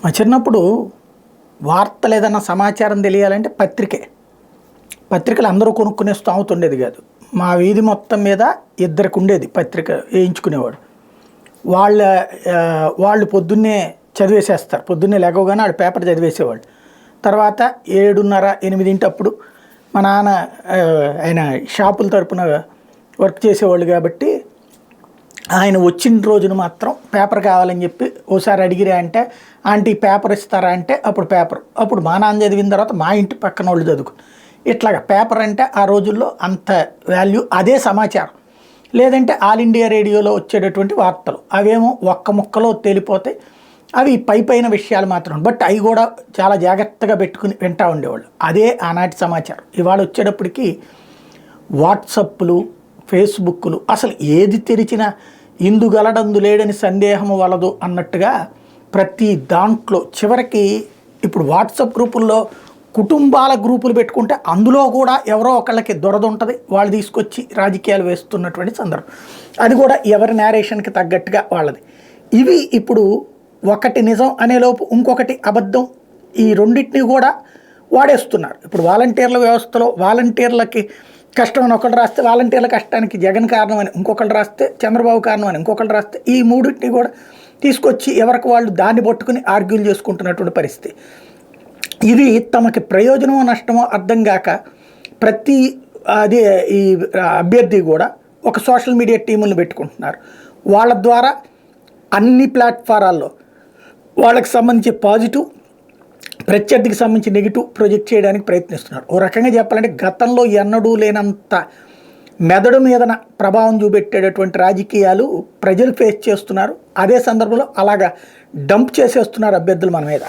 మా చిన్నప్పుడు వార్తలు ఏదైనా సమాచారం తెలియాలంటే పత్రికలు అందరూ కొనుక్కునే స్థోమత ఉండేది కాదు. మా వీధి మొత్తం మీద ఇద్దరికి ఉండేది పత్రిక వేయించుకునేవాడు. వాళ్ళ వాళ్ళు పొద్దున్నే చదివేసేస్తారు. పొద్దున్నే లేవగానే వాడు పేపర్ చదివేసేవాళ్ళు. తర్వాత 7:30, 8 అప్పుడు మా నాన్న ఆయన షాపుల తరపున వర్క్ చేసేవాళ్ళు కాబట్టి ఆయన వచ్చిన రోజున మాత్రం పేపర్ కావాలని చెప్పి ఓసారి అడిగిరా అంటే, ఆంటీ పేపర్ ఇస్తారా అంటే అప్పుడు మా నాన్న చదివిన తర్వాత మా ఇంటి పక్కన వాళ్ళు చదువుకుని ఇట్లాగా పేపర్ అంటే ఆ రోజుల్లో అంత వాల్యూ. అదే సమాచారం. లేదంటే ఆల్ ఇండియా రేడియోలో వచ్చేటటువంటి వార్తలు అవేమో ఒక్క ముక్కలో తేలిపోతాయి. అవి పైన విషయాలు మాత్రం, బట్ అవి కూడా చాలా జాగ్రత్తగా పెట్టుకుని వింటూ ఉండేవాళ్ళు. అదే ఆనాటి సమాచారం. ఇవాళ వచ్చేటప్పటికి వాట్సప్లు, ఫేస్బుక్లు, అసలు ఏది తెరిచినా ఇందుగలడందు లేడని సందేహము వలదు అన్నట్టుగా ప్రతి దాంట్లో చివరికి ఇప్పుడు వాట్సాప్ గ్రూపుల్లో కుటుంబాల గ్రూపులు పెట్టుకుంటే అందులో కూడా ఎవరో ఒకళ్ళకి దొరద ఉంటుంది. వాళ్ళు తీసుకొచ్చి రాజకీయాలు వేస్తున్నటువంటి సందర్భం. అది కూడా ఎవరి నేరేషన్కి తగ్గట్టుగా వాళ్ళది. ఇవి ఇప్పుడు ఒకటి నిజం అనేలోపు ఇంకొకటి అబద్ధం, ఈ రెండింటినీ కూడా వాడేస్తున్నారు. ఇప్పుడు వాలంటీర్ల వ్యవస్థలో వాలంటీర్లకి కష్టం అని ఒకళ్ళు రాస్తే, వాలంటీర్ల కష్టానికి జగన్ కారణం అని ఇంకొకళ్ళు రాస్తే, చంద్రబాబు కారణం అని ఇంకొకళ్ళు రాస్తే, ఈ మూడింటిని కూడా తీసుకొచ్చి ఎవరికి వాళ్ళు దాన్ని పట్టుకుని ఆర్గ్యూలు చేసుకుంటున్నటువంటి పరిస్థితి. ఇది తమకి ప్రయోజనమో నష్టమో అర్థం కాక ప్రతి ఈ అభ్యర్థి కూడా ఒక సోషల్ మీడియా టీములను పెట్టుకుంటున్నారు. వాళ్ళ ద్వారా అన్ని ప్లాట్ఫారాల్లో వాళ్ళకి సంబంధించి పాజిటివ్, ప్రత్యర్థికి సంబంధించి నెగిటివ్ ప్రొజెక్ట్ చేయడానికి ప్రయత్నిస్తున్నారు. ఓ రకంగా చెప్పాలంటే గతంలో ఎన్నడూ లేనంత మెదడు మీదన ప్రభావం చూపెట్టేటటువంటి రాజకీయాలు ప్రజలు ఫేస్ చేస్తున్నారు. అదే సందర్భంలో అలాగా డంప్ చేసేస్తున్నారు అభ్యర్థులు మన మీద.